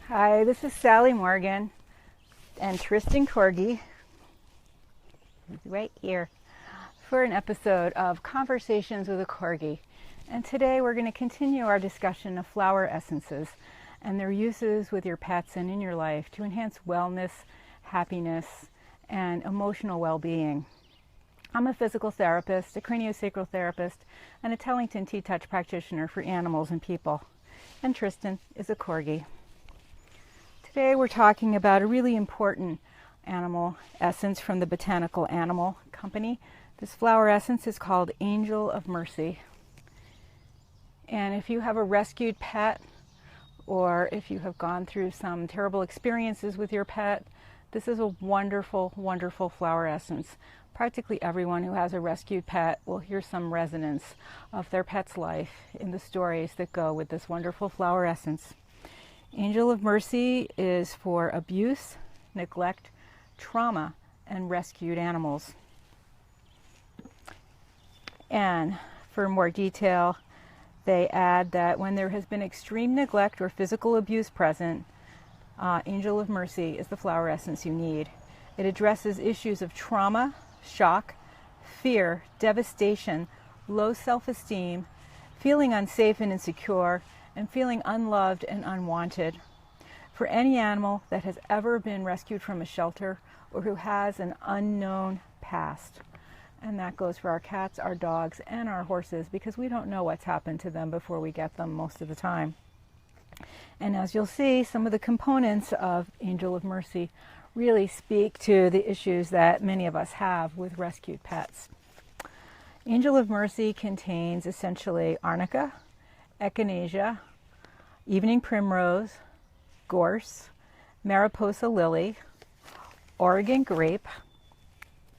Hi, this is Sally Morgan and Tristan Corgi, right here, for an episode of Conversations with a Corgi. And today we're going to continue our discussion of flower essences and their uses with your pets and in your life to enhance wellness, happiness, and emotional well-being. I'm a physical therapist, a craniosacral therapist, and a Tellington T-Touch practitioner for animals and people. And Tristan is a Corgi. Today we're talking about a really important animal essence from the Botanical Animal Company. This flower essence is called Angel of Mercy. And if you have a rescued pet, or if you have gone through some terrible experiences with your pet, this is a wonderful, wonderful flower essence. Practically everyone who has a rescued pet will hear some resonance of their pet's life in the stories that go with this wonderful flower essence. Angel of Mercy is for abuse, neglect, trauma, and rescued animals. And for more detail, they add that when there has been extreme neglect or physical abuse present, Angel of Mercy is the flower essence you need. It addresses issues of trauma, shock, fear, devastation, low self-esteem, feeling unsafe and insecure, and feeling unloved and unwanted. For any animal that has ever been rescued from a shelter or who has an unknown past. And that goes for our cats, our dogs, and our horses, because we don't know what's happened to them before we get them most of the time. And as you'll see, some of the components of Angel of Mercy really speak to the issues that many of us have with rescued pets. Angel of Mercy contains essentially arnica, echinacea, evening primrose, gorse, mariposa lily, Oregon grape,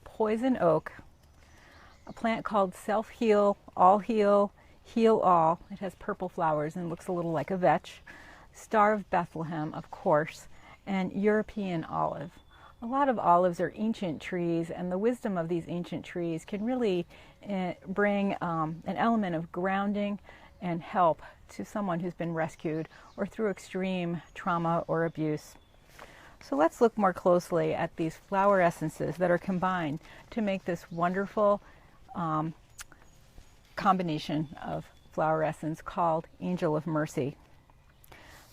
poison oak, a plant called self-heal, all-heal, heal all. It has purple flowers and looks a little like a vetch. Star of Bethlehem, of course, and European olive. A lot of olives are ancient trees, and the wisdom of these ancient trees can really bring an element of grounding and help to someone who's been rescued or through extreme trauma or abuse. So let's look more closely at these flower essences that are combined to make this wonderful combination of flower essence called Angel of Mercy.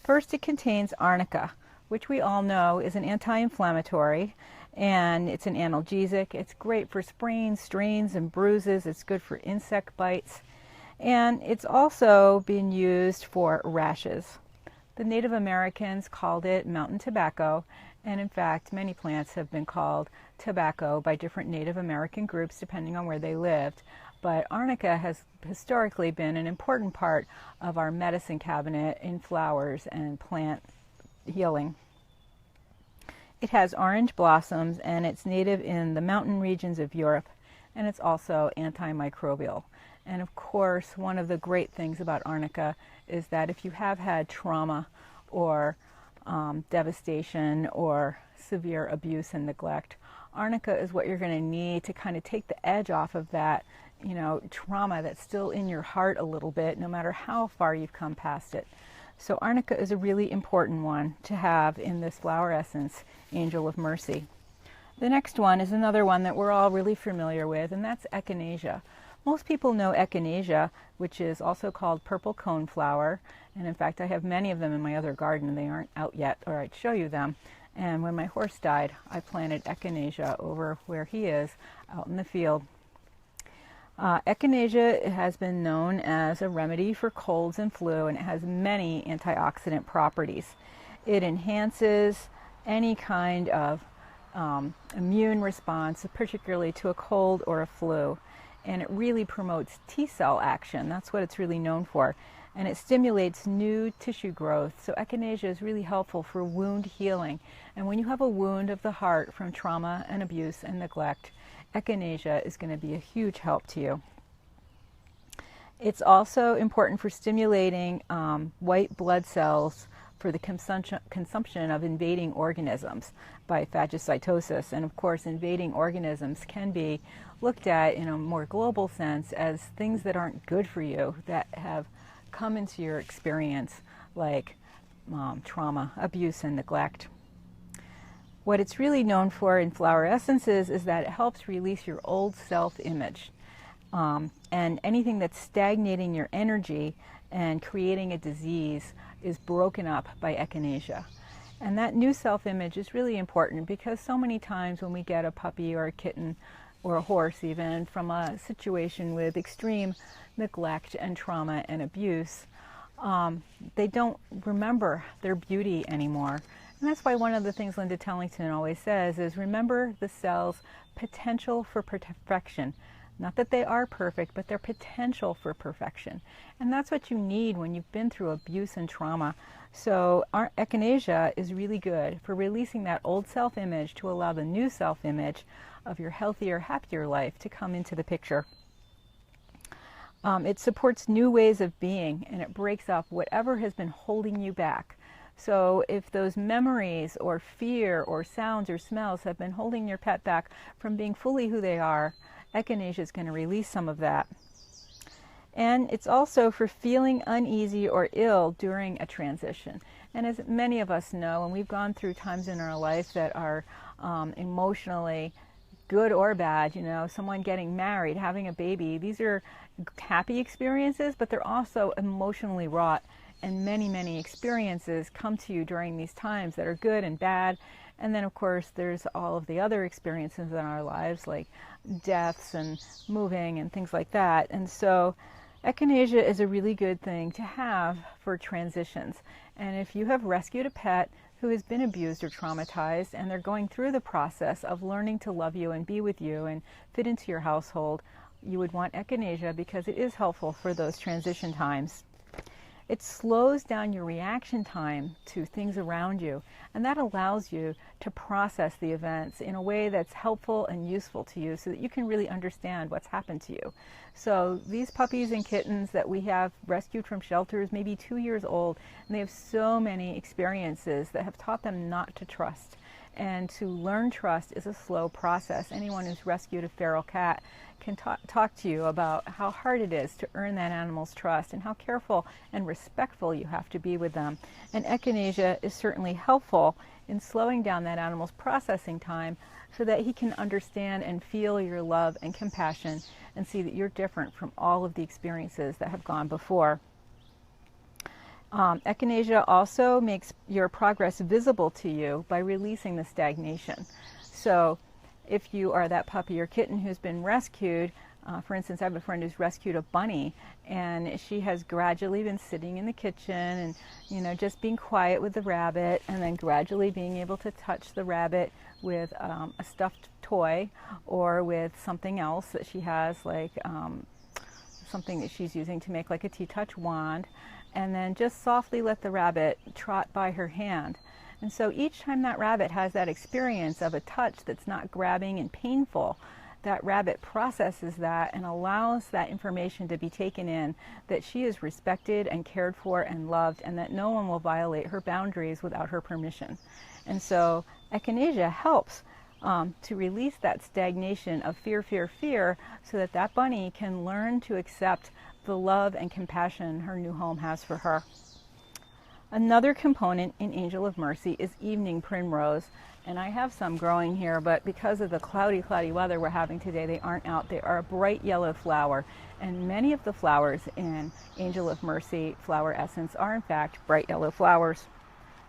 First, it contains arnica, which we all know is an anti-inflammatory, and it's an analgesic. It's great for sprains, strains, and bruises. It's good for insect bites, and it's also been used for rashes. The Native Americans called it mountain tobacco, and in fact, many plants have been called tobacco by different Native American groups depending on where they lived. But arnica has historically been an important part of our medicine cabinet in flowers and plant healing. It has orange blossoms, and it's native in the mountain regions of Europe, and it's also antimicrobial. And of course, one of the great things about arnica is that if you have had trauma or devastation or severe abuse and neglect, arnica is what you're going to need to kind of take the edge off of that, trauma that's still in your heart a little bit, no matter how far you've come past it. So arnica is a really important one to have in this flower essence, Angel of Mercy. The next one is another one that we're all really familiar with, and that's echinacea. Most people know echinacea, which is also called purple coneflower, and in fact I have many of them in my other garden, and they aren't out yet, or I'd show you them. And when my horse died, I planted echinacea over where he is, out in the field. Echinacea has been known as a remedy for colds and flu, and it has many antioxidant properties. It enhances any kind of immune response, particularly to a cold or a flu. And it really promotes T-cell action. That's what it's really known for. And it stimulates new tissue growth. So echinacea is really helpful for wound healing. And when you have a wound of the heart from trauma and abuse and neglect, echinacea is going to be a huge help to you. It's also important for stimulating white blood cells for the consumption of invading organisms by phagocytosis. And of course, invading organisms can be looked at in a more global sense as things that aren't good for you, that have come into your experience, like trauma, abuse, and neglect. What it's really known for in flower essences is that it helps release your old self-image. And anything that's stagnating your energy and creating a disease is broken up by echinacea. And that new self-image is really important because so many times when we get a puppy or a kitten or a horse even from a situation with extreme neglect and trauma and abuse, they don't remember their beauty anymore. And that's why one of the things Linda Tellington always says is remember the cell's potential for perfection. Not that they are perfect, but their potential for perfection. And that's what you need when you've been through abuse and trauma. So our echinacea is really good for releasing that old self-image to allow the new self-image of your healthier, happier life to come into the picture. It supports new ways of being, and it breaks up whatever has been holding you back. So if those memories or fear or sounds or smells have been holding your pet back from being fully who they are, echinacea is going to release some of that. And it's also for feeling uneasy or ill during a transition. And as many of us know, and we've gone through times in our life that are emotionally good or bad, you know, someone getting married, having a baby, these are happy experiences, but they're also emotionally wrought. And many, many experiences come to you during these times that are good and bad. And then, of course, there's all of the other experiences in our lives, like deaths and moving and things like that. And so echinacea is a really good thing to have for transitions. And if you have rescued a pet who has been abused or traumatized, and they're going through the process of learning to love you and be with you and fit into your household, you would want echinacea because it is helpful for those transition times. It slows down your reaction time to things around you, and that allows you to process the events in a way that's helpful and useful to you so that you can really understand what's happened to you. So these puppies and kittens that we have rescued from shelters, maybe 2 years old, and they have so many experiences that have taught them not to trust. And to learn trust is a slow process. Anyone who's rescued a feral cat can talk to you about how hard it is to earn that animal's trust and how careful and respectful you have to be with them. And echinacea is certainly helpful in slowing down that animal's processing time so that he can understand and feel your love and compassion and see that you're different from all of the experiences that have gone before. Echinacea also makes your progress visible to you by releasing the stagnation. So if you are that puppy or kitten who's been rescued, for instance, I have a friend who's rescued a bunny, and she has gradually been sitting in the kitchen and, you know, just being quiet with the rabbit, and then gradually being able to touch the rabbit with a stuffed toy or with something else that she has, like something that she's using to make like a tea-touch wand, and then just softly let the rabbit trot by her hand. And so each time that rabbit has that experience of a touch that's not grabbing and painful, that rabbit processes that and allows that information to be taken in, that she is respected and cared for and loved, and that no one will violate her boundaries without her permission. And so echinacea helps to release that stagnation of fear, fear, fear, so that that bunny can learn to accept the love and compassion her new home has for her. Another component in Angel of Mercy is evening primrose, and I have some growing here, but because of the cloudy weather we're having today, they aren't out. They are a bright yellow flower, and many of the flowers in Angel of Mercy flower essence are in fact bright yellow flowers.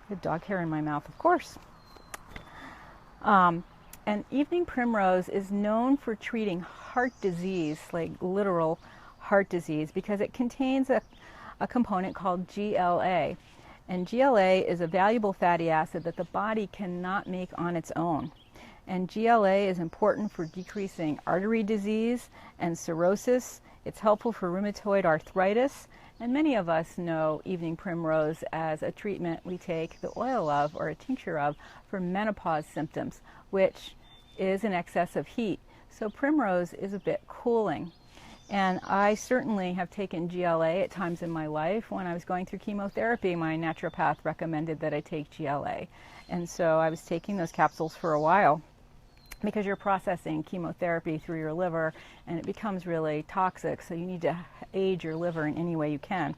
I have dog hair in my mouth, of course. And evening primrose is known for treating heart disease, like literal heart disease, because it contains a component called GLA. And GLA is a valuable fatty acid that the body cannot make on its own. And GLA is important for decreasing artery disease and cirrhosis. It's helpful for rheumatoid arthritis. And many of us know evening primrose as a treatment we take the oil of or a tincture of for menopause symptoms, which is an excess of heat. So primrose is a bit cooling. And I certainly have taken GLA at times in my life. When I was going through chemotherapy, my naturopath recommended that I take GLA. And so I was taking those capsules for a while because you're processing chemotherapy through your liver and it becomes really toxic. So you need to aid your liver in any way you can.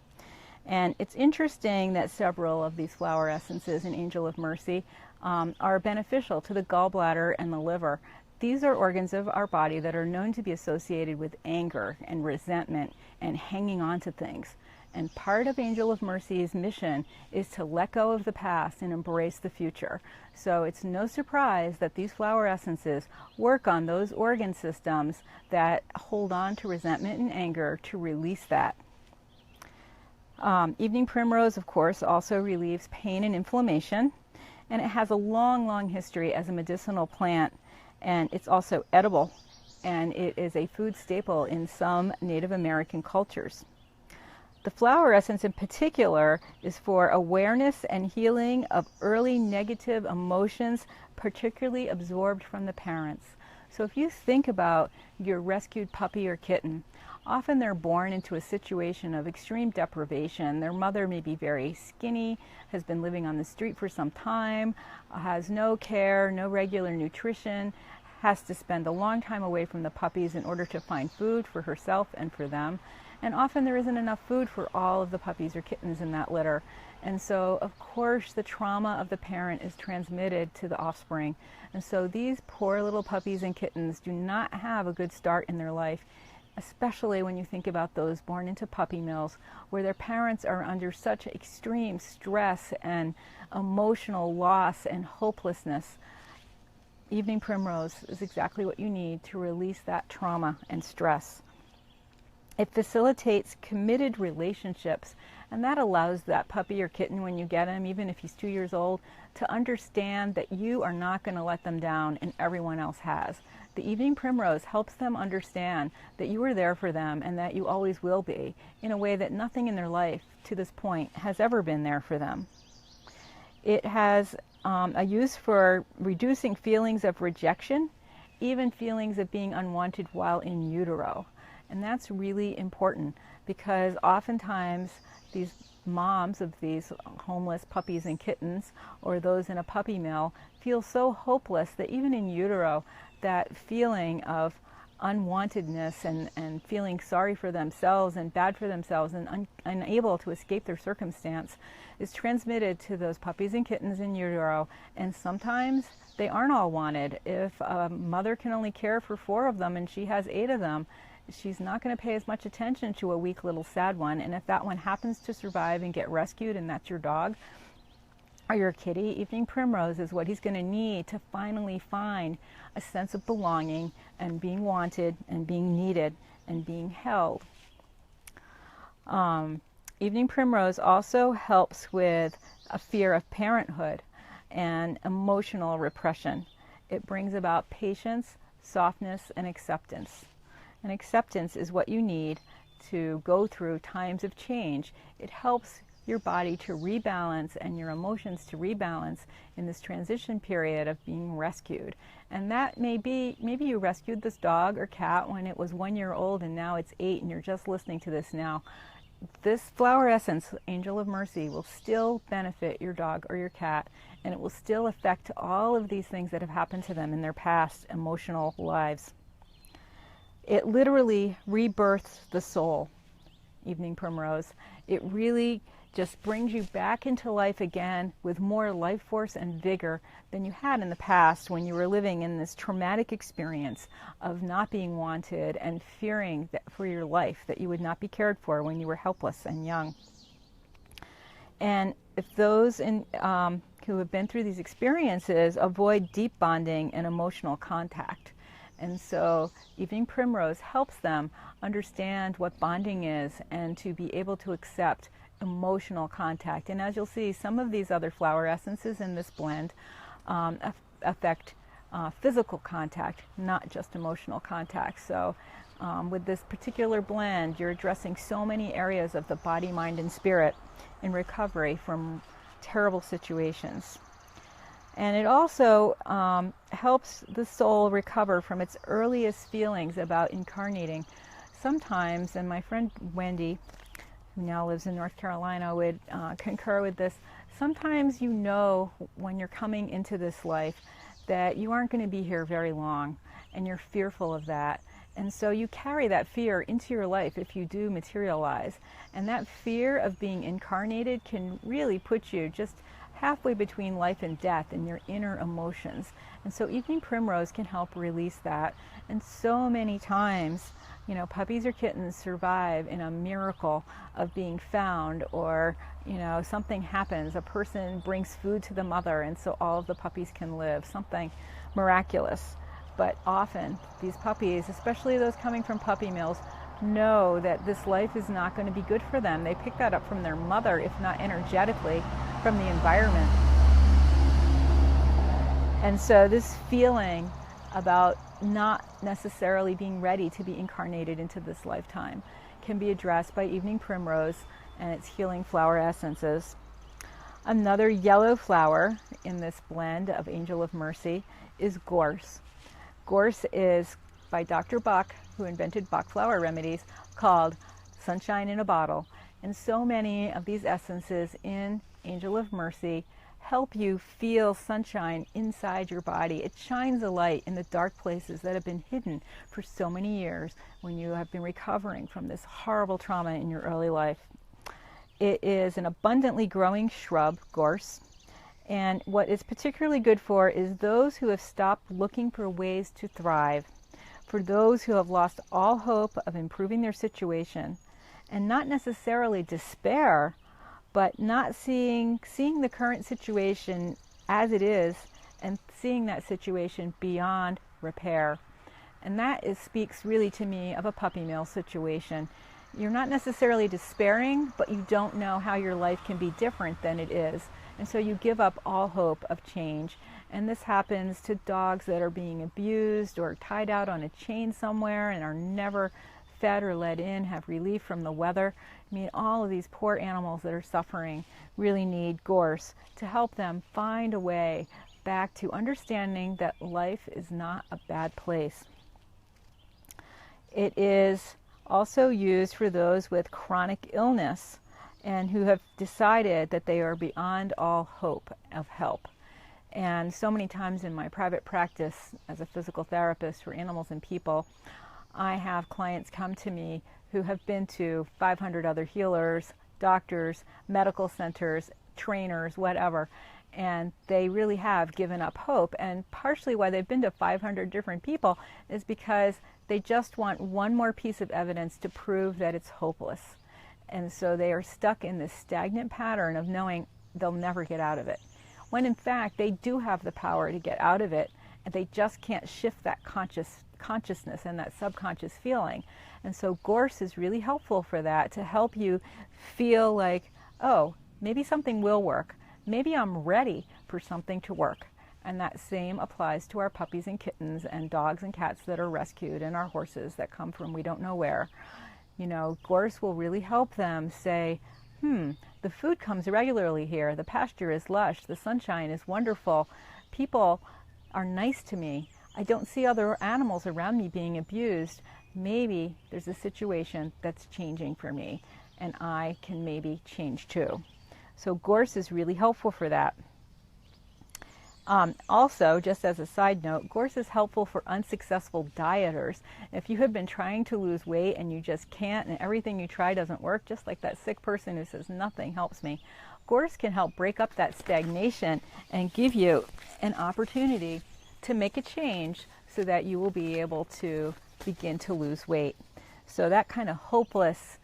And it's interesting that several of these flower essences in Angel of Mercy are beneficial to the gallbladder and the liver. These are organs of our body that are known to be associated with anger and resentment and hanging on to things. And part of Angel of Mercy's mission is to let go of the past and embrace the future. So it's no surprise that these flower essences work on those organ systems that hold on to resentment and anger to release that. Evening primrose, of course, also relieves pain and inflammation. And it has a long, long history as a medicinal plant. And it's also edible. And it is a food staple in some Native American cultures. The flower essence in particular is for awareness and healing of early negative emotions, particularly absorbed from the parents. So if you think about your rescued puppy or kitten, often they're born into a situation of extreme deprivation. Their mother may be very skinny, has been living on the street for some time, has no care, no regular nutrition, has to spend a long time away from the puppies in order to find food for herself and for them. And often there isn't enough food for all of the puppies or kittens in that litter. And so, of course, the trauma of the parent is transmitted to the offspring. And so these poor little puppies and kittens do not have a good start in their life, especially when you think about those born into puppy mills, where their parents are under such extreme stress and emotional loss and hopelessness. Evening primrose is exactly what you need to release that trauma and stress. It facilitates committed relationships, and that allows that puppy or kitten, when you get him, even if he's 2 years old, to understand that you are not going to let them down and everyone else has. The evening primrose helps them understand that you are there for them and that you always will be, in a way that nothing in their life to this point has ever been there for them. It has a use for reducing feelings of rejection, even feelings of being unwanted while in utero. And that's really important, because oftentimes these moms of these homeless puppies and kittens, or those in a puppy mill, feel so hopeless that even in utero, that feeling of unwantedness and feeling sorry for themselves and bad for themselves and unable to escape their circumstance is transmitted to those puppies and kittens in utero. And sometimes they aren't all wanted. If a mother can only care for 4 of them and she has 8 of them, she's not going to pay as much attention to a weak little sad one. And if that one happens to survive and get rescued, and that's your dog or your kitty, evening primrose is what he's going to need to finally find a sense of belonging and being wanted and being needed and being held. Evening primrose also helps with a fear of parenthood and emotional repression. It brings about patience, softness, and acceptance. And acceptance is what you need to go through times of change. It helps your body to rebalance and your emotions to rebalance in this transition period of being rescued. And that may be, maybe you rescued this dog or cat when it was 1 year old and now it's 8 and you're just listening to this now. This flower essence, Angel of Mercy, will still benefit your dog or your cat, and it will still affect all of these things that have happened to them in their past emotional lives. It literally rebirths the soul, evening primrose. It really just brings you back into life again with more life force and vigor than you had in the past, when you were living in this traumatic experience of not being wanted and fearing that for your life, that you would not be cared for when you were helpless and young. And if those who have been through these experiences avoid deep bonding and emotional contact. And so evening primrose helps them understand what bonding is and to be able to accept emotional contact. And as you'll see, some of these other flower essences in this blend affect physical contact, not just emotional contact. So with this particular blend, you're addressing so many areas of the body, mind, and spirit in recovery from terrible situations. And it also helps the soul recover from its earliest feelings about incarnating. Sometimes, and my friend Wendy, who now lives in North Carolina, would concur with this, sometimes you know when you're coming into this life that you aren't going to be here very long, and you're fearful of that. And so you carry that fear into your life if you do materialize. And that fear of being incarnated can really put you just halfway between life and death in your inner emotions. And so evening primrose can help release that. And so many times, you know, puppies or kittens survive in a miracle of being found, or, you know, something happens, a person brings food to the mother, and so all of the puppies can live, something miraculous. But often these puppies, especially those coming from puppy mills, know that this life is not going to be good for them. They pick that up from their mother, if not energetically, from the environment. And so this feeling about not necessarily being ready to be incarnated into this lifetime can be addressed by evening primrose and its healing flower essences. Another yellow flower in this blend of Angel of Mercy is gorse. Gorse is by Dr. Bach, who invented Bach flower remedies, called sunshine in a bottle. And so many of these essences in Angel of Mercy help you feel sunshine inside your body. It shines a light in the dark places that have been hidden for so many years when you have been recovering from this horrible trauma in your early life. It is an abundantly growing shrub, gorse, and what it's particularly good for is those who have stopped looking for ways to thrive, for those who have lost all hope of improving their situation, and not necessarily despair, but not seeing the current situation as it is and seeing that situation beyond repair. And that speaks really to me of a puppy mill situation. You're not necessarily despairing, but you don't know how your life can be different than it is. And so you give up all hope of change. And this happens to dogs that are being abused or tied out on a chain somewhere and are never fed or let in, have relief from the weather. I mean, all of these poor animals that are suffering really need gorse to help them find a way back to understanding that life is not a bad place. It is also used for those with chronic illness and who have decided that they are beyond all hope of help. And so many times in my private practice as a physical therapist for animals and people, I have clients come to me who have been to 500 other healers, doctors, medical centers, trainers, whatever, and they really have given up hope. And partially why they've been to 500 different people is because they just want one more piece of evidence to prove that it's hopeless. And so they are stuck in this stagnant pattern of knowing they'll never get out of it, when in fact they do have the power to get out of it, and they just can't shift that consciousness and that subconscious feeling. And so gorse is really helpful for that, to help you feel like, oh, maybe something will work. Maybe I'm ready for something to work. And that same applies to our puppies and kittens and dogs and cats that are rescued, and our horses that come from we don't know where. You know, gorse will really help them say, the food comes regularly here, the pasture is lush, the sunshine is wonderful, people are nice to me, I don't see other animals around me being abused. Maybe there's a situation that's changing for me, and I can maybe change too. So gorse is really helpful for that. Also, just as a side note, gorse is helpful for unsuccessful dieters. If you have been trying to lose weight and you just can't, and everything you try doesn't work, just like that sick person who says nothing helps me, gorse can help break up that stagnation and give you an opportunity to make a change so that you will be able to begin to lose weight. So that kind of hopeless,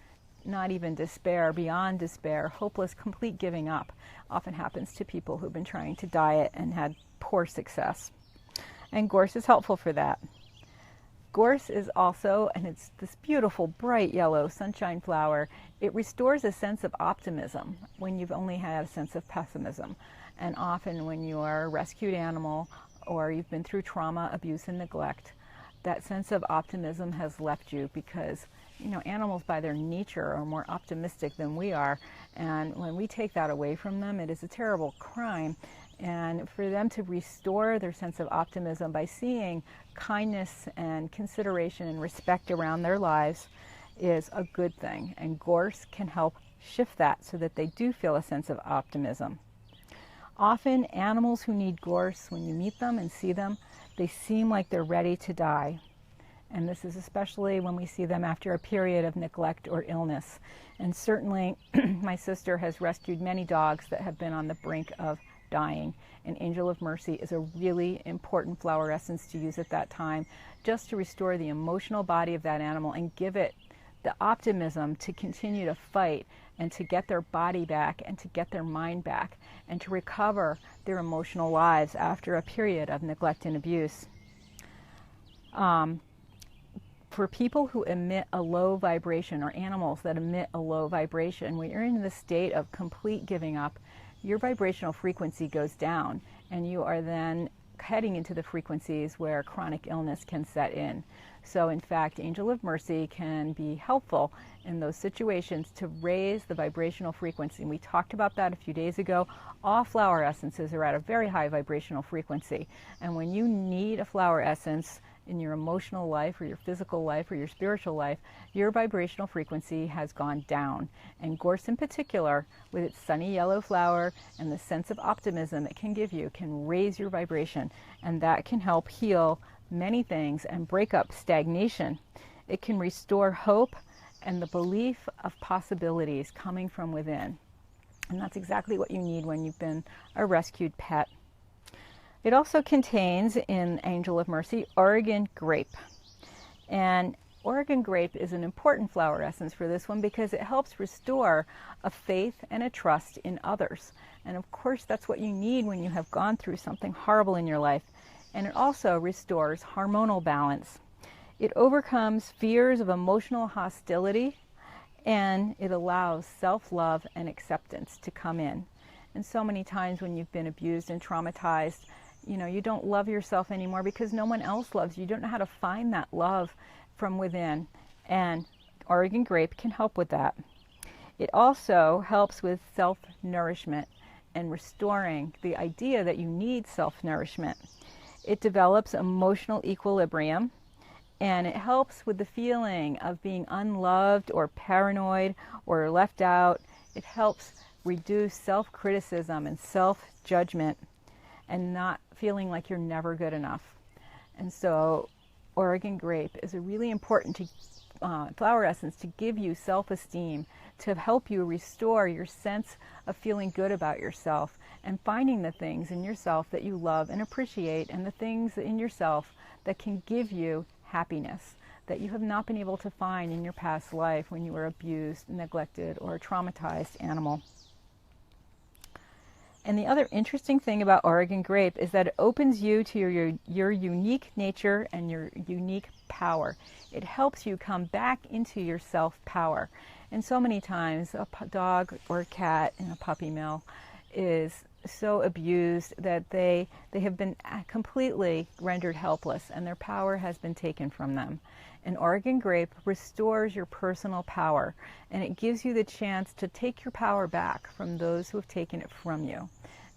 not even despair, beyond despair, hopeless, complete giving up often happens to people who've been trying to diet and had poor success. And gorse is helpful for that. Gorse is also, and it's this beautiful bright yellow sunshine flower, it restores a sense of optimism when you've only had a sense of pessimism. And often when you are a rescued animal or you've been through trauma, abuse, and neglect, that sense of optimism has left you because, you know, animals by their nature are more optimistic than we are. And when we take that away from them, it is a terrible crime. And for them to restore their sense of optimism by seeing kindness and consideration and respect around their lives is a good thing. And gorse can help shift that so that they do feel a sense of optimism. Often animals who need gorse, when you meet them and see them, they seem like they're ready to die. And this is especially when we see them after a period of neglect or illness. And certainly my sister has rescued many dogs that have been on the brink of dying. And Angel of Mercy is a really important flower essence to use at that time, just to restore the emotional body of that animal and give it the optimism to continue to fight and to get their body back and to get their mind back and to recover their emotional lives after a period of neglect and abuse. For people who emit a low vibration, or animals that emit a low vibration, when you're in the state of complete giving up, your vibrational frequency goes down, and you are then heading into the frequencies where chronic illness can set in. So in fact, Angel of Mercy can be helpful in those situations to raise the vibrational frequency. And we talked about that a few days ago. All flower essences are at a very high vibrational frequency. And when you need a flower essence in your emotional life or your physical life or your spiritual life, your vibrational frequency has gone down. And gorse in particular, with its sunny yellow flower and the sense of optimism it can give you, can raise your vibration. And that can help heal many things and break up stagnation. It can restore hope and the belief of possibilities coming from within. And that's exactly what you need when you've been a rescued pet. It also contains, in Angel of Mercy, Oregon grape. And Oregon grape is an important flower essence for this one because it helps restore a faith and a trust in others. And of course, that's what you need when you have gone through something horrible in your life. And it also restores hormonal balance. It overcomes fears of emotional hostility, and it allows self-love and acceptance to come in. And so many times when you've been abused and traumatized, you don't love yourself anymore because no one else loves you. You don't know how to find that love from within. And Oregon grape can help with that. It also helps with self-nourishment and restoring the idea that you need self-nourishment. It develops emotional equilibrium, and it helps with the feeling of being unloved or paranoid or left out. It helps reduce self-criticism and self-judgment and not feeling like you're never good enough. And so Oregon grape is a really important flower essence to give you self-esteem, to help you restore your sense of feeling good about yourself and finding the things in yourself that you love and appreciate, and the things in yourself that can give you happiness that you have not been able to find in your past life when you were abused, neglected, or a traumatized animal. And the other interesting thing about Oregon grape is that it opens you to your unique nature and your unique power. It helps you come back into your self-power. And so many times a dog or a cat in a puppy mill is so abused that they have been completely rendered helpless and their power has been taken from them. And Oregon grape restores your personal power, and it gives you the chance to take your power back from those who have taken it from you.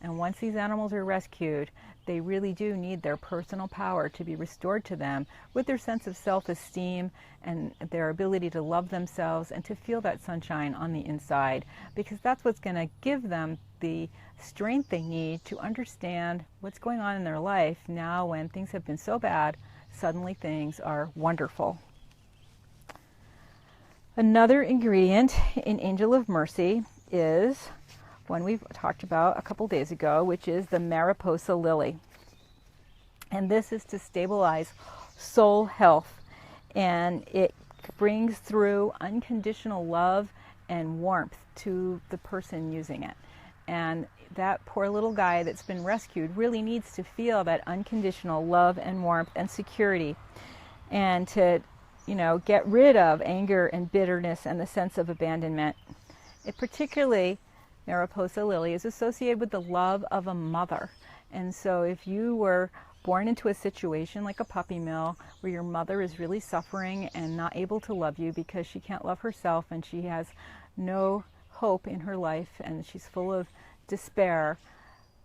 And once these animals are rescued, they really do need their personal power to be restored to them, with their sense of self-esteem and their ability to love themselves and to feel that sunshine on the inside, because that's what's going to give them the strength they need to understand what's going on in their life now when things have been so bad. Suddenly things are wonderful. Another ingredient in Angel of Mercy is one we've talked about a couple days ago, which is the Mariposa lily. And this is to stabilize soul health, and it brings through unconditional love and warmth to the person using it. And that poor little guy that's been rescued really needs to feel that unconditional love and warmth and security, and to, get rid of anger and bitterness and the sense of abandonment. It particularly, Mariposa lily is associated with the love of a mother. And so if you were born into a situation like a puppy mill where your mother is really suffering and not able to love you because she can't love herself and she has no hope in her life and she's full of despair,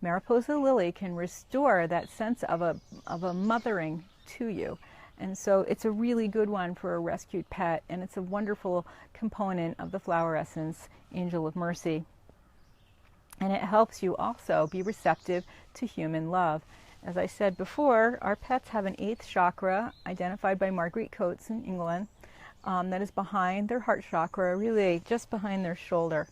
Mariposa lily can restore that sense of a mothering to you. And so it's a really good one for a rescued pet, and it's a wonderful component of the flower essence, Angel of Mercy. And it helps you also be receptive to human love. As I said before, our pets have an 8th chakra identified by Marguerite Coates in England that is behind their heart chakra, really just behind their shoulder.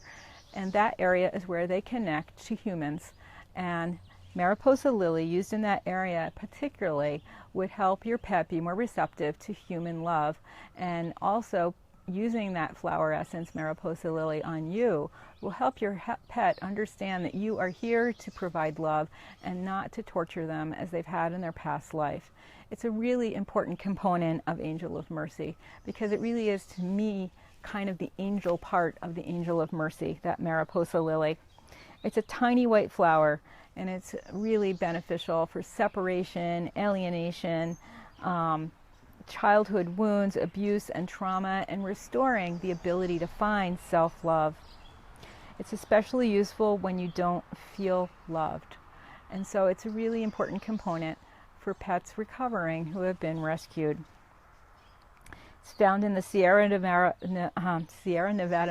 And that area is where they connect to humans. And Mariposa lily used in that area particularly would help your pet be more receptive to human love. And also using that flower essence, Mariposa lily, on you will help your pet understand that you are here to provide love and not to torture them as they've had in their past life. It's a really important component of Angel of Mercy because it really is, to me, kind of the angel part of the Angel of Mercy, that Mariposa lily. It's a tiny white flower, and it's really beneficial for separation, alienation, childhood wounds, abuse, and trauma, and restoring the ability to find self-love. It's especially useful when you don't feel loved. And so it's a really important component for pets recovering who have been rescued. It's found in the Sierra Nevada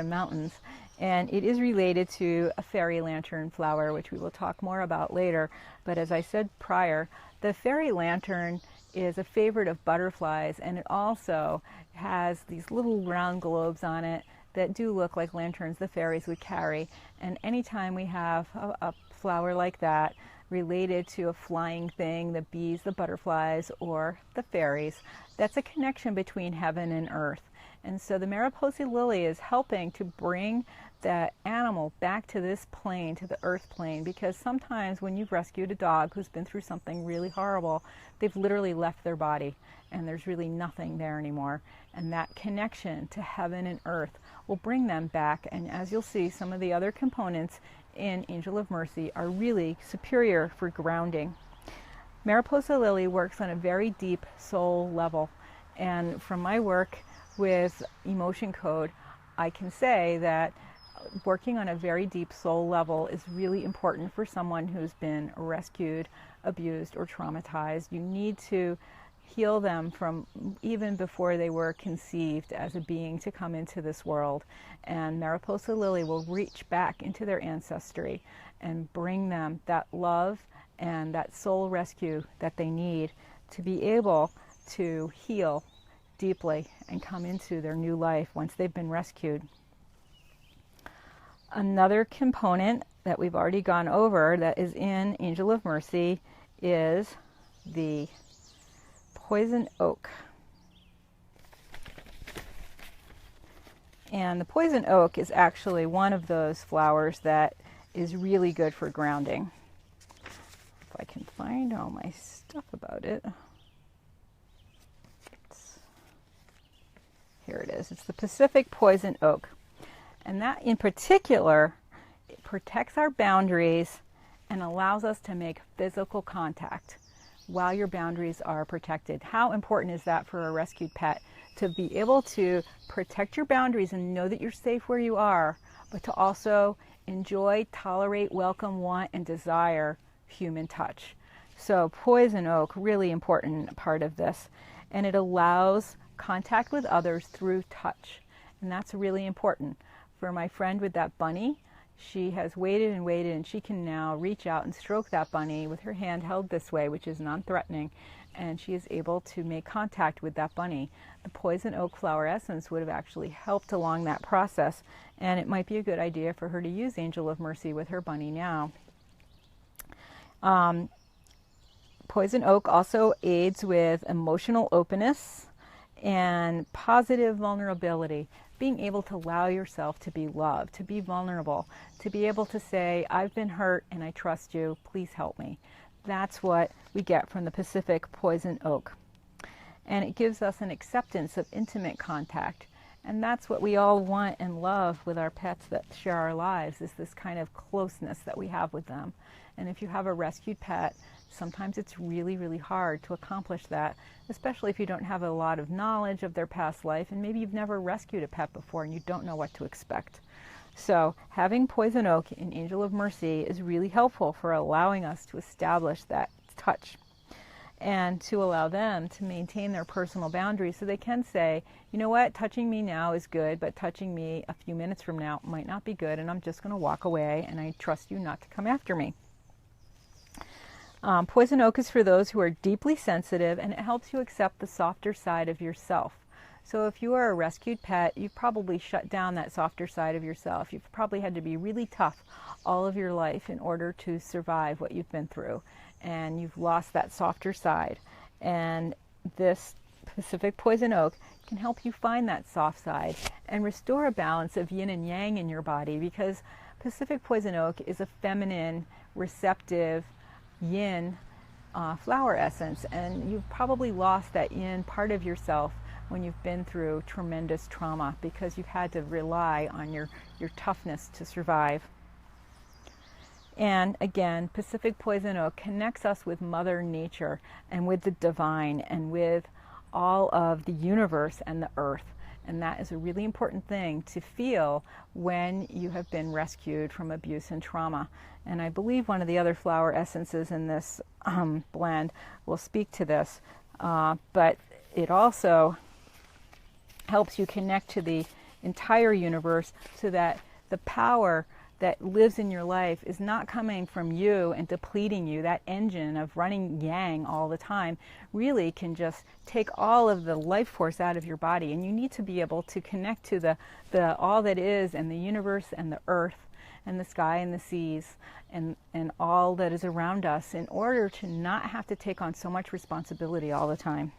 mountains, and it is related to a fairy lantern flower, which we will talk more about later. But as I said prior, the fairy lantern is a favorite of butterflies, and it also has these little round globes on it that do look like lanterns the fairies would carry. And anytime we have a flower like that related to a flying thing, the bees, the butterflies, or the fairies, that's a connection between heaven and earth. And so the Mariposa lily is helping to bring that animal back to this plane, to the earth plane, because sometimes when you've rescued a dog who's been through something really horrible, they've literally left their body and there's really nothing there anymore. And that connection to heaven and earth will bring them back. And as you'll see, some of the other components in Angel of Mercy are really superior for grounding. Mariposa lily works on a very deep soul level. And from my work with Emotion Code, I can say that working on a very deep soul level is really important for someone who's been rescued, abused, or traumatized. You need to heal them from even before they were conceived as a being to come into this world. And Mariposa lily will reach back into their ancestry and bring them that love and that soul rescue that they need to be able to heal deeply and come into their new life once they've been rescued. Another component that we've already gone over that is in Angel of Mercy is the poison oak. And the poison oak is actually one of those flowers that is really good for grounding. If I can find all my stuff about it. Here it is. It's the Pacific poison oak. And that in particular, it protects our boundaries and allows us to make physical contact while your boundaries are protected. How important is that for a rescued pet? To be able to protect your boundaries and know that you're safe where you are, but to also enjoy, tolerate, welcome, want, and desire human touch. So poison oak, really important part of this. And it allows contact with others through touch. And that's really important. For my friend with that bunny, she has waited and waited, and she can now reach out and stroke that bunny with her hand held this way, which is non-threatening, and she is able to make contact with that bunny. The poison oak flower essence would have actually helped along that process, and it might be a good idea for her to use Angel of Mercy with her bunny now. Poison oak also aids with emotional openness and positive vulnerability. Being able to allow yourself to be loved, to be vulnerable, to be able to say, I've been hurt and I trust you, please help me. That's what we get from the Pacific poison oak. And it gives us an acceptance of intimate contact. And that's what we all want and love with our pets that share our lives, is this kind of closeness that we have with them. And if you have a rescued pet, sometimes it's really, really hard to accomplish that, especially if you don't have a lot of knowledge of their past life, and maybe you've never rescued a pet before and you don't know what to expect. So having poison oak in Angel of Mercy is really helpful for allowing us to establish that touch and to allow them to maintain their personal boundaries so they can say, you know what, touching me now is good, but touching me a few minutes from now might not be good, and I'm just going to walk away and I trust you not to come after me. Poison oak is for those who are deeply sensitive, and it helps you accept the softer side of yourself. So if you are a rescued pet, you've probably shut down that softer side of yourself. You've probably had to be really tough all of your life in order to survive what you've been through, and you've lost that softer side. And this Pacific poison oak can help you find that soft side and restore a balance of yin and yang in your body, because Pacific poison oak is a feminine, receptive, yin flower essence, and you've probably lost that yin part of yourself when you've been through tremendous trauma, because you've had to rely on your toughness to survive. And again, Pacific poison oak connects us with Mother Nature and with the divine and with all of the universe and the earth. And that is a really important thing to feel when you have been rescued from abuse and trauma. And I believe one of the other flower essences in this blend will speak to this. But it also helps you connect to the entire universe, so that the power that lives in your life is not coming from you and depleting you. That engine of running yang all the time really can just take all of the life force out of your body, and you need to be able to connect to the all that is, and the universe and the earth and the sky and the seas and all that is around us, in order to not have to take on so much responsibility all the time.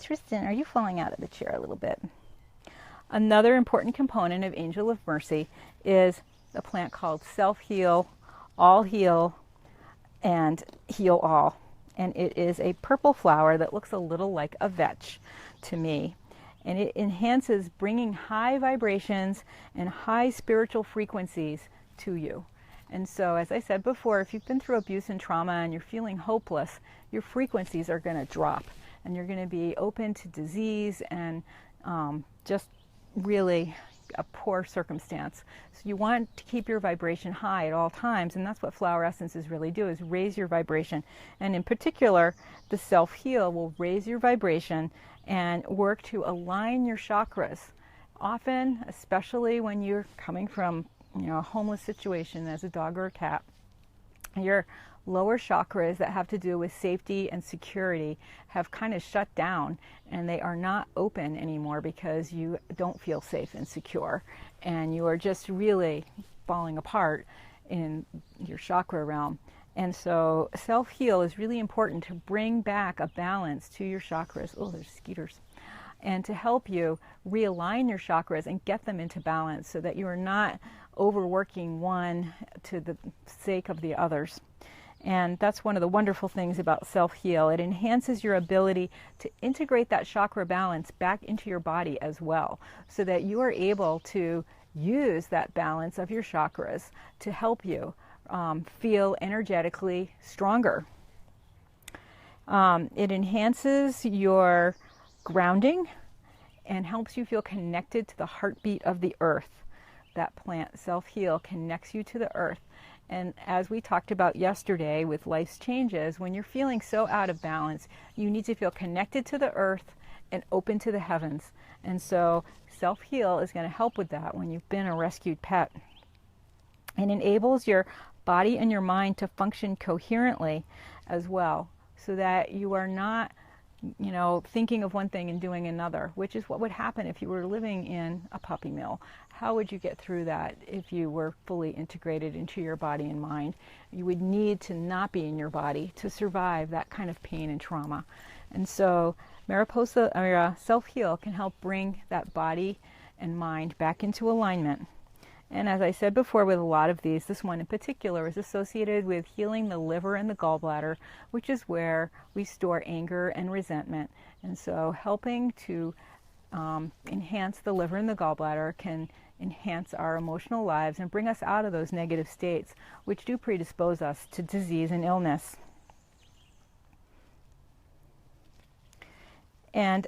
Tristan, are you falling out of the chair a little bit? Another important component of Angel of Mercy is a plant called Self-Heal, All Heal, and Heal All. And it is a purple flower that looks a little like a vetch to me. And it enhances bringing high vibrations and high spiritual frequencies to you. And so, as I said before, if you've been through abuse and trauma and you're feeling hopeless, your frequencies are going to drop, and you're going to be open to disease and just really a poor circumstance. So you want to keep your vibration high at all times, and that's what flower essences really do, is raise your vibration. And in particular, the Self-Heal will raise your vibration and work to align your chakras. Often, especially when you're coming from a homeless situation as a dog or a cat, your lower chakras that have to do with safety and security have kind of shut down, and they are not open anymore because you don't feel safe and secure, and you are just really falling apart in your chakra realm. And so Self-Heal is really important to bring back a balance to your chakras. Oh, there's skeeters. And to help you realign your chakras and get them into balance, so that you are not overworking one to the sake of the others. And that's one of the wonderful things about Self-Heal. It enhances your ability to integrate that chakra balance back into your body as well, so that you are able to use that balance of your chakras to help you feel energetically stronger. It enhances your grounding and helps you feel connected to the heartbeat of the earth. That plant, Self-Heal, connects you to the earth. And as we talked about yesterday with life's changes, when you're feeling so out of balance, you need to feel connected to the earth and open to the heavens. And so Self-Heal is going to help with that when you've been a rescued pet. It enables your body and your mind to function coherently as well, so that you are not thinking of one thing and doing another, which is what would happen if you were living in a puppy mill. How would you get through that if you were fully integrated into your body and mind? You would need to not be in your body to survive that kind of pain and trauma. And so Self-Heal can help bring that body and mind back into alignment. And as I said before, with a lot of these, this one in particular is associated with healing the liver and the gallbladder, which is where we store anger and resentment. And so helping to enhance the liver and the gallbladder can enhance our emotional lives and bring us out of those negative states, which do predispose us to disease and illness. And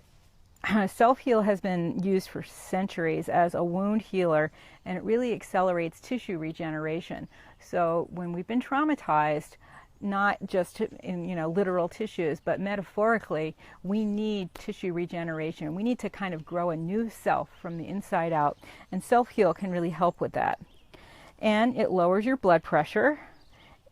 Self-Heal has been used for centuries as a wound healer, and it really accelerates tissue regeneration. So when we've been traumatized, not just in literal tissues, but metaphorically, we need tissue regeneration. We need to kind of grow a new self from the inside out, and Self-Heal can really help with that. And it lowers your blood pressure,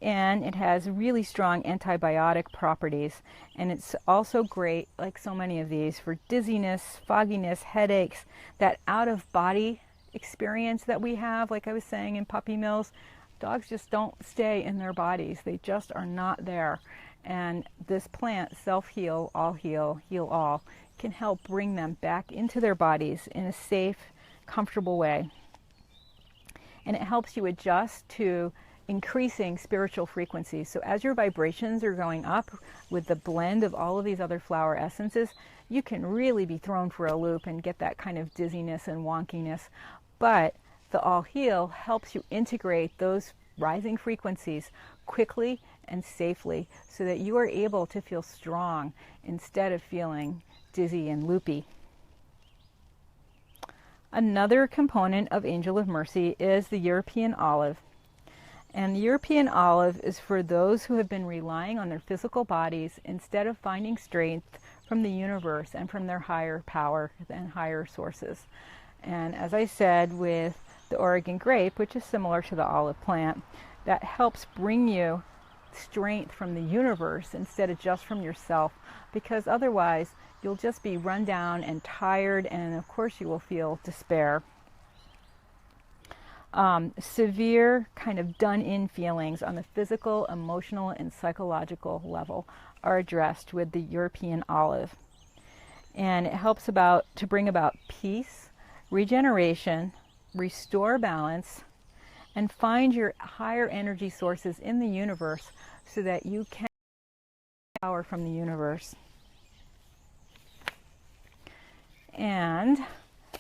and it has really strong antibiotic properties. And it's also great, like so many of these, for dizziness, fogginess, headaches, that out-of-body experience that we have, like I was saying in puppy mills. Dogs just don't stay in their bodies. They just are not there. And this plant, Self-Heal, All Heal, Heal All, can help bring them back into their bodies in a safe, comfortable way. And it helps you adjust to increasing spiritual frequencies. So as your vibrations are going up with the blend of all of these other flower essences, you can really be thrown for a loop and get that kind of dizziness and wonkiness. But the All Heal helps you integrate those rising frequencies quickly and safely so that you are able to feel strong instead of feeling dizzy and loopy. Another component of Angel of Mercy is the European olive. And the European olive is for those who have been relying on their physical bodies instead of finding strength from the universe and from their higher power and higher sources. And as I said, with the Oregon grape, which is similar to the olive plant, that helps bring you strength from the universe instead of just from yourself, because otherwise you'll just be run down and tired, and of course you will feel despair. Severe kind of done-in feelings on the physical, emotional, and psychological level are addressed with the European olive. And it helps to bring about peace, regeneration, restore balance, and find your higher energy sources in the universe so that you can get power from the universe. And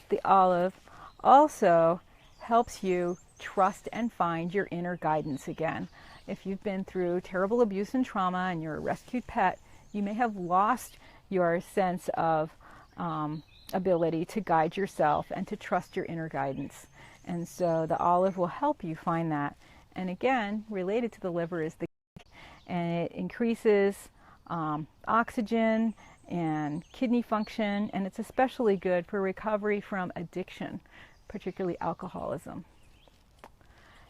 the olive also helps you trust and find your inner guidance again. If you've been through terrible abuse and trauma and you're a rescued pet, you may have lost your sense of ability to guide yourself and to trust your inner guidance. And so the olive will help you find that. And again, related to the liver is the and it increases oxygen and kidney function, and it's especially good for recovery from addiction, particularly alcoholism.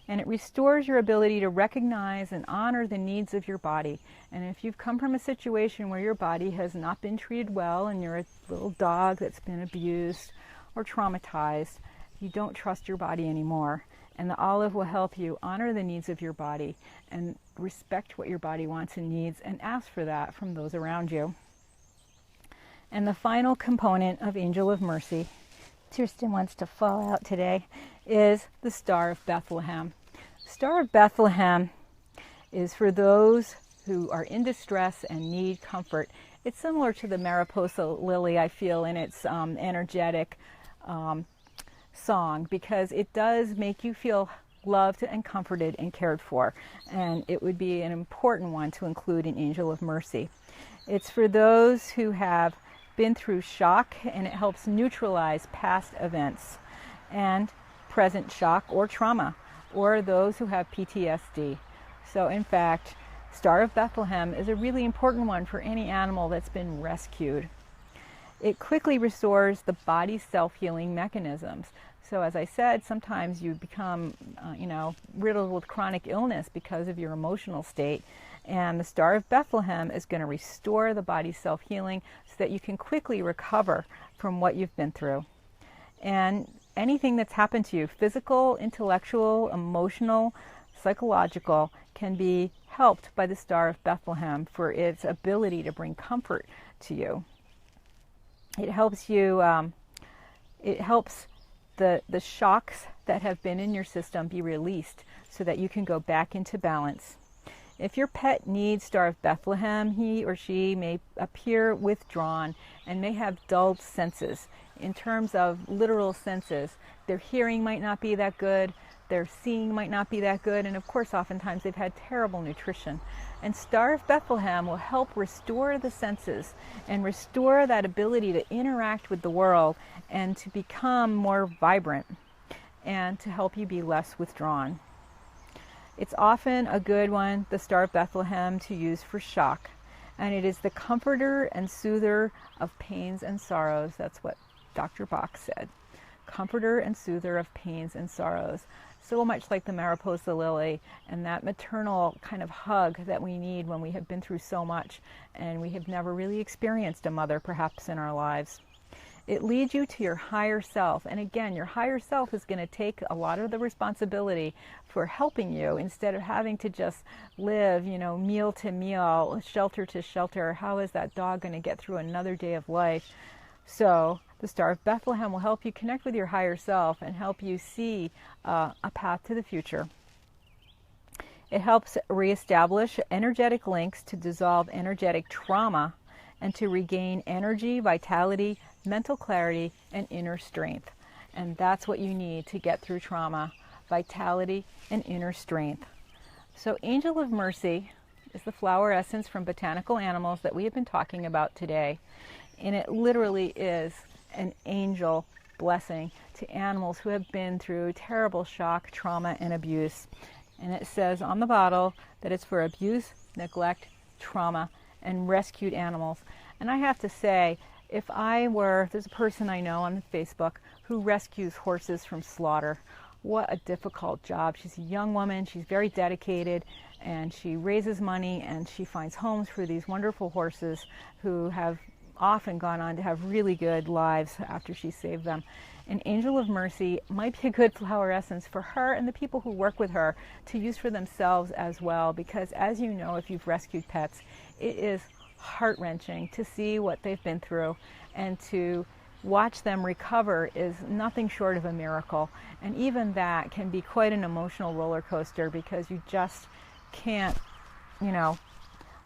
And it restores your ability to recognize and honor the needs of your body. And if you've come from a situation where your body has not been treated well and you're a little dog that's been abused or traumatized, you don't trust your body anymore. And the olive will help you honor the needs of your body and respect what your body wants and needs and ask for that from those around you. And the final component of Angel of Mercy, Kirsten wants to fall out today, is the Star of Bethlehem. Star of Bethlehem is for those who are in distress and need comfort. It's similar to the Mariposa lily, I feel, in its energetic song, because it does make you feel loved and comforted and cared for. And it would be an important one to include in Angel of Mercy. It's for those who have been through shock, and it helps neutralize past events and present shock or trauma, or those who have PTSD. So in fact, Star of Bethlehem is a really important one for any animal that's been rescued. It quickly restores the body's self-healing mechanisms. So as I said, sometimes you become riddled with chronic illness because of your emotional state. And the Star of Bethlehem is going to restore the body's self-healing so that you can quickly recover from what you've been through. And anything that's happened to you, physical, intellectual, emotional, psychological, can be helped by the Star of Bethlehem for its ability to bring comfort to you. It helps you, it helps the shocks that have been in your system be released so that you can go back into balance. If your pet needs Star of Bethlehem, he or she may appear withdrawn and may have dulled senses. In terms of literal senses, their hearing might not be that good, their seeing might not be that good, and of course oftentimes they've had terrible nutrition. And Star of Bethlehem will help restore the senses and restore that ability to interact with the world and to become more vibrant and to help you be less withdrawn. It's often a good one, the Star of Bethlehem, to use for shock. And it is the comforter and soother of pains and sorrows. That's what Dr. Bach said. Comforter and soother of pains and sorrows. so much like the Mariposa lily, and that maternal kind of hug that we need when we have been through so much and we have never really experienced a mother perhaps in our lives. It leads you to your higher self. And again, your higher self is going to take a lot of the responsibility for helping you instead of having to just live, meal to meal, shelter to shelter. How is that dog going to get through another day of life? So the Star of Bethlehem will help you connect with your higher self and help you see a path to the future. It helps reestablish energetic links to dissolve energetic trauma and to regain energy, vitality, mental clarity, and inner strength. And that's what you need to get through trauma: vitality and inner strength. So Angel of Mercy is the flower essence from botanical animals that we have been talking about today. And it literally is an angel blessing to animals who have been through terrible shock, trauma, and abuse. And it says on the bottle that it's for abuse, neglect, trauma, and rescued animals. And I have to say, there's a person I know on Facebook who rescues horses from slaughter. What a difficult job. She's a young woman, she's very dedicated, and she raises money and she finds homes for these wonderful horses who have often gone on to have really good lives after she saved them. An Angel of Mercy might be a good flower essence for her and the people who work with her to use for themselves as well, because as you know, if you've rescued pets, it is heart-wrenching to see what they've been through, and to watch them recover is nothing short of a miracle. And even that can be quite an emotional roller coaster, because you just can't,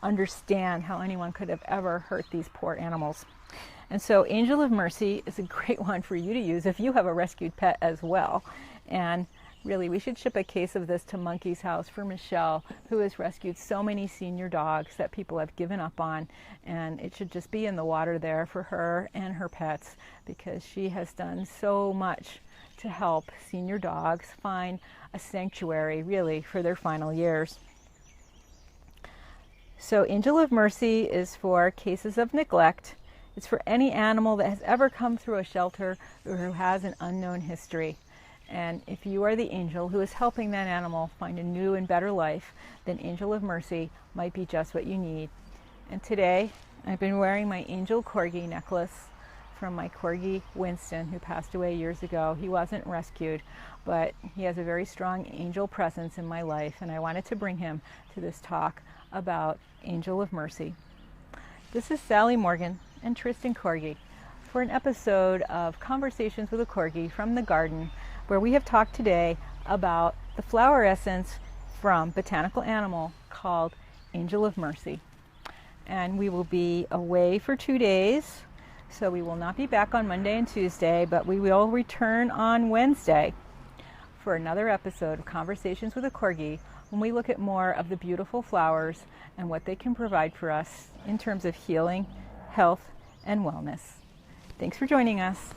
understand how anyone could have ever hurt these poor animals. And so Angel of Mercy is a great one for you to use if you have a rescued pet as well. And really, we should ship a case of this to Monkey's House for Michelle, who has rescued so many senior dogs that people have given up on. And it should just be in the water there for her and her pets, because she has done so much to help senior dogs find a sanctuary, really, for their final years. So Angel of Mercy is for cases of neglect. It's for any animal that has ever come through a shelter or who has an unknown history. And if you are the angel who is helping that animal find a new and better life, then Angel of Mercy might be just what you need. And today, I've been wearing my Angel Corgi necklace from my Corgi Winston, who passed away years ago. He wasn't rescued, but he has a very strong angel presence in my life, and I wanted to bring him to this talk about Angel of Mercy. This is Sally Morgan and Tristan Corgi for an episode of Conversations with a Corgi from the Garden, where we have talked today about the flower essence from botanical animal called Angel of Mercy. And we will be away for 2 days, so we will not be back on Monday and Tuesday, but we will return on Wednesday for another episode of Conversations with a Corgi, when we look at more of the beautiful flowers and what they can provide for us in terms of healing, health, and wellness. Thanks for joining us.